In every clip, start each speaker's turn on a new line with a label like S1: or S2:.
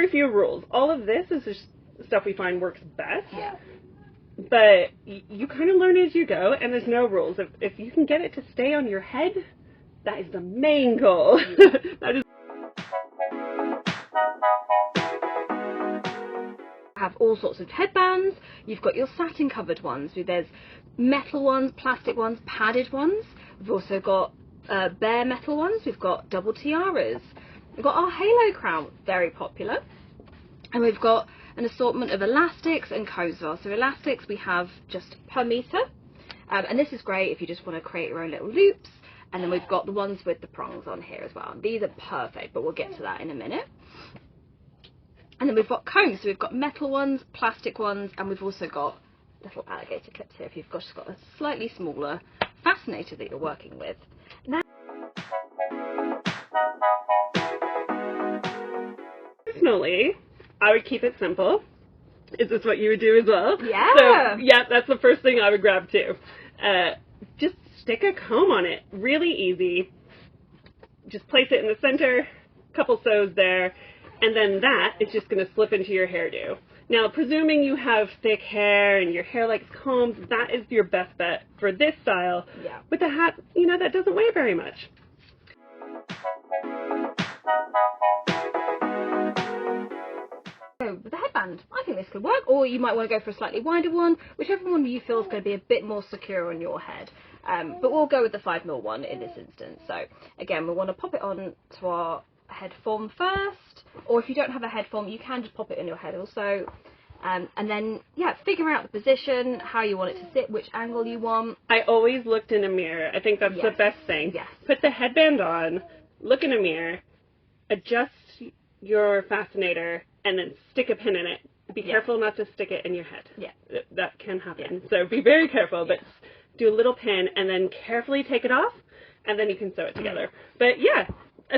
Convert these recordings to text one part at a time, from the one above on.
S1: few rules. All of this is just stuff we find works best.
S2: Yeah.
S1: But you kind of learn as you go, and there's no rules. If you can get it to stay on your head, that is the main goal.
S2: Yeah.
S1: That is.
S2: Have all sorts of headbands. You've got your satin covered ones. There's metal ones, plastic ones, padded ones. We've also got bare metal ones. We've got double tiaras. We've got our halo crown, very popular. And we've got an assortment of elastics and combs as well. So elastics we have just per meter. And this is great if you just want to create your own little loops. And then we've got the ones with the prongs on here as well. These are perfect, but we'll get to that in a minute. And then we've got combs, so we've got metal ones, plastic ones, and we've also got little alligator clips here if you've just got a slightly smaller fascinator that you're working with. Now,
S1: personally, I would keep it simple. Is this what you would do as well?
S2: Yeah.
S1: So, yeah, that's the first thing I would grab too. Just stick a comb on it. Really easy. Just place it in the center, couple sews there. And then that is just going to slip into your hairdo. Now, presuming you have thick hair and your hair likes combs, that is your best bet for this style.
S2: Yeah.
S1: With the hat, you know, that doesn't weigh very much.
S2: So with the headband, I think this could work. Or you might want to go for a slightly wider one, whichever one you feel is going to be a bit more secure on your head. But we'll go with the 5mm one in this instance. So again, we want to pop it on to our head form first, or if you don't have a head form, you can just pop it in your head also, and then figure out the position, how you want it to sit, which angle you want.
S1: I always looked in a mirror. I think that's the best thing.
S2: Yes.
S1: Put the headband on, look in a mirror, adjust your fascinator, and then stick a pin in it. Be careful not to stick it in your head. Yeah, that can happen. So be very careful, but do a little pin and then carefully take it off, and then you can sew it together. But yeah.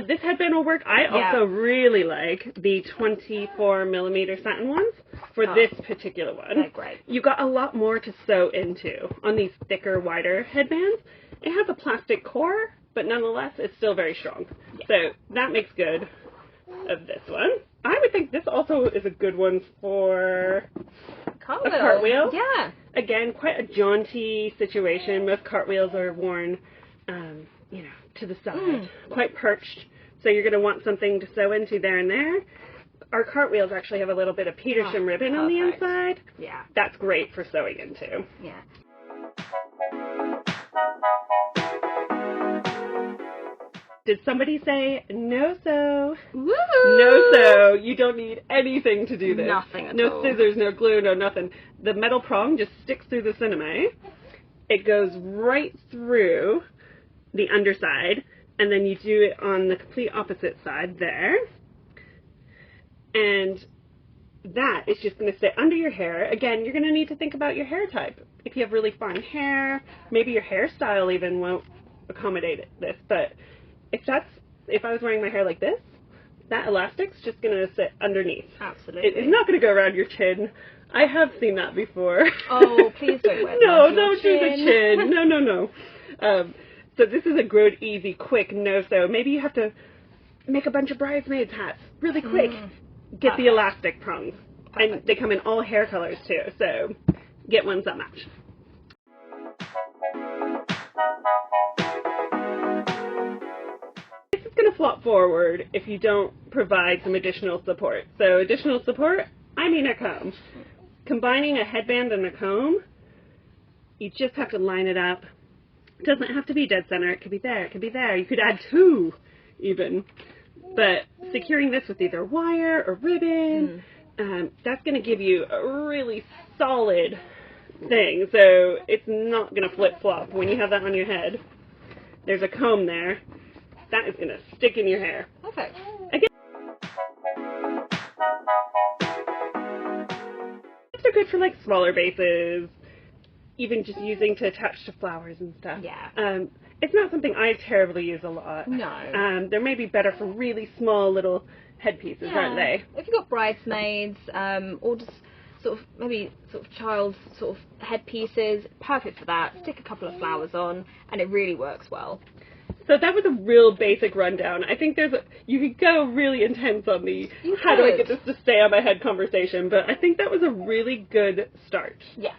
S1: This headband will work. I also really like the 24mm satin ones for this particular one.
S2: They're great.
S1: You got a lot more to sew into on these thicker, wider headbands. It has a plastic core, but nonetheless, it's still very strong. Yeah. So that makes good of this one. I would think this also is a good one for a cartwheel.
S2: Yeah.
S1: Again, quite a jaunty situation. Most cartwheels are worn, you know, to the side, quite perched. So you're going to want something to sew into there and there. Our cartwheels actually have a little bit of Petersham ribbon on the inside.
S2: Yeah.
S1: That's great for sewing into.
S2: Yeah.
S1: Did somebody say no sew?
S2: Woo!
S1: No sew. You don't need anything to do this.
S2: Nothing at all.
S1: No scissors, no glue, no nothing. The metal prong just sticks through the cinemae. It goes right through the underside, and then you do it on the complete opposite side there, and that is just going to sit under your hair. Again, you're going to need to think about your hair type. If you have really fine hair, maybe your hairstyle even won't accommodate this, but if I was wearing my hair like this, that elastic's just going to sit underneath.
S2: Absolutely.
S1: It's not going to go around your chin. I have seen that before.
S2: Oh, please don't wear that.
S1: No, don't do the chin. No. So this is a good, easy, quick no-sew. Maybe you have to make a bunch of bridesmaids hats really quick. Get the elastic prongs. And they come in all hair colors too, so get ones that match. This is going to flop forward if you don't provide some additional support. So additional support, I mean a comb. Combining a headband and a comb, you just have to line it up. It doesn't have to be dead center. It could be there. It could be there. You could add two, even. But securing this with either wire or ribbon, that's going to give you a really solid thing. So it's not going to flip-flop when you have that on your head. There's a comb there. That is going to stick in your hair.
S2: Perfect.
S1: Again, they're good for like smaller bases. Even just using to attach to flowers and stuff.
S2: Yeah.
S1: It's not something I terribly use a lot.
S2: No.
S1: They're maybe better for really small little headpieces, aren't they?
S2: If you've got bridesmaids, or just sort of maybe sort of child sort of headpieces, perfect for that. Stick a couple of flowers on, and it really works well.
S1: So that was a real basic rundown. I think you could go really intense on the how do I get this to stay on my head conversation, but I think that was a really good start.
S2: Yeah.